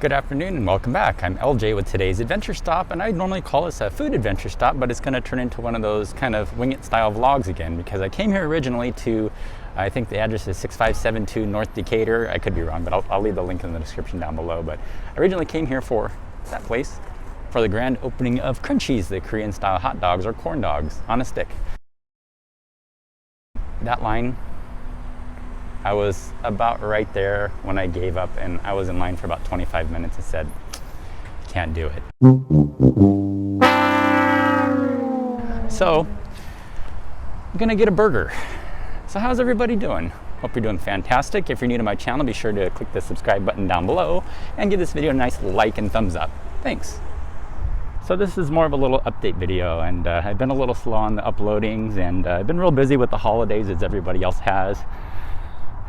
Good afternoon and welcome back. I'm LJ with today's adventure stop, and I'd normally call this a food adventure stop, but it's going to turn into one of those kind of wing it style vlogs again because I came here originally to, I think the address is 6572 North Decatur. I could be wrong, but I'll leave the link in the description down below. But I originally came here for that place for the grand opening of Crunchies, the Korean style hot dogs or corn dogs on a stick. That line, I was about right there when I gave up, and I was in line for about 25 minutes and said, can't do it. So I'm gonna get a burger. So how's everybody doing? Hope you're doing fantastic. If you're new to my channel, be sure to click the subscribe button down below and give this video a nice like and thumbs up. Thanks. So this is more of a little update video, and I've been a little slow on the uploadings, and I've been real busy with the holidays as everybody else has.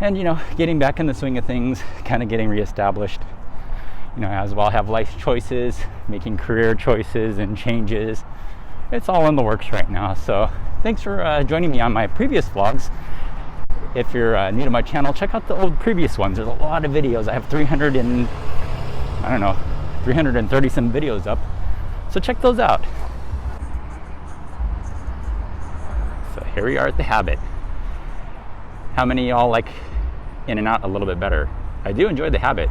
And, you know, getting back in the swing of things, kind of getting reestablished, you know, as well have life choices, making career choices and changes. It's all in the works right now. So thanks for joining me on my previous vlogs. If you're new to my channel, check out the old previous ones. There's a lot of videos. I have 330 some videos up. So check those out. So here we are at the Habit. How many of y'all like In-N-Out a little bit better? I do enjoy the Habit.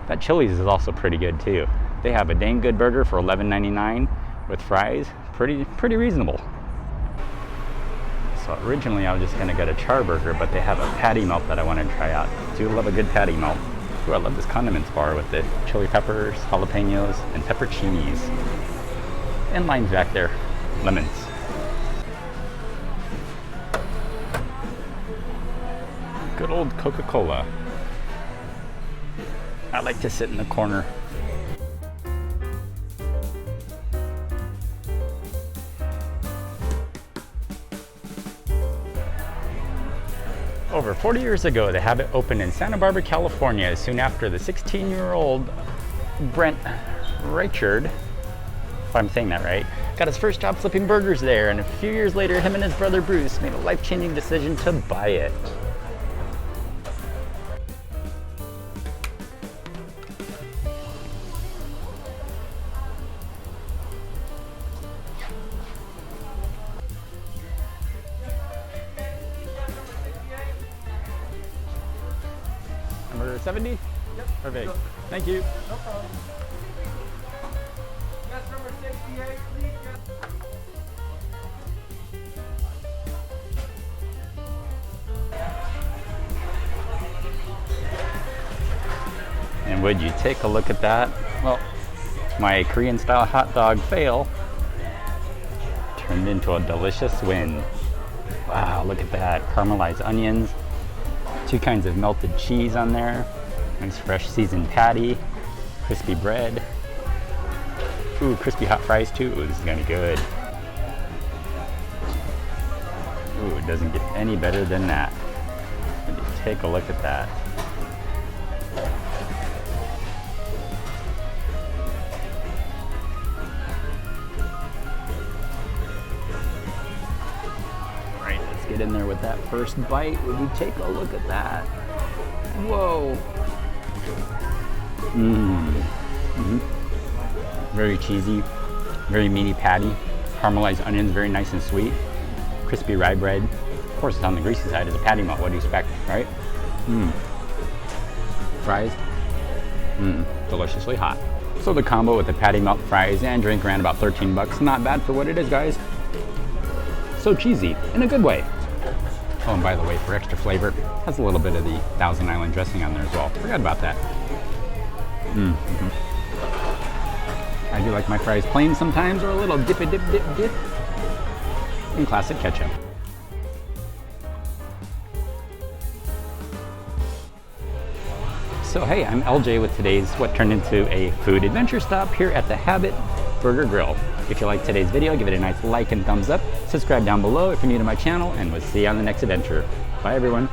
That Chili's is also pretty good too. They have a dang good burger for $11.99 with fries. Pretty reasonable. So originally I was just gonna get a char burger, but they have a patty melt that I want to try out. Do love a good patty melt. Ooh, I love this condiments bar with the chili peppers, jalapenos, and pepperoncinis. And limes back there, lemons. Good old Coca-Cola. I like to sit in the corner. Over 40 years ago, the Habit opened in Santa Barbara, California, soon after the 16-year-old Brent Reichard, if I'm saying that right, got his first job flipping burgers there, and a few years later, him and his brother Bruce made a life-changing decision to buy it. Number 70? Yep. Perfect. Go. Thank you. No problem. That's number 68, please. And would you take a look at that? Well, my Korean style hot dog fail turned into a delicious win. Wow, look at that. Caramelized onions. 2 kinds of melted cheese on there, nice fresh seasoned patty, crispy bread, ooh, crispy hot fries too. Ooh, this is gonna be good. Ooh, it doesn't get any better than that. Take a look at that. Get in there with that first bite. Would you take a look at that? Whoa. Very cheesy, very meaty patty. Caramelized onions, very nice and sweet. Crispy rye bread. Of course, it's on the greasy side. It's a patty melt. What do you expect, right? Fries. Deliciously hot. So the combo with the patty melt, fries, and drink ran about 13 bucks. Not bad for what it is, guys. So cheesy, in a good way. Oh, and by the way, for extra flavor, has a little bit of the Thousand Island dressing on there as well. Forgot about that. I do like my fries plain sometimes, or a little dip in classic ketchup. So hey, I'm LJ with today's what turned into a food adventure stop here at the Habit Burger Grill. If you like today's video, give it a nice like and thumbs up. Subscribe down below if you're new to my channel, and we'll see you on the next adventure. Bye everyone.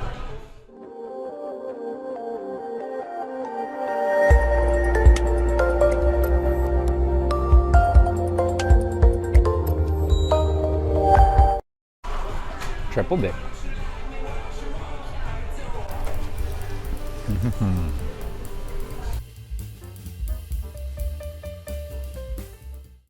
Triple dip.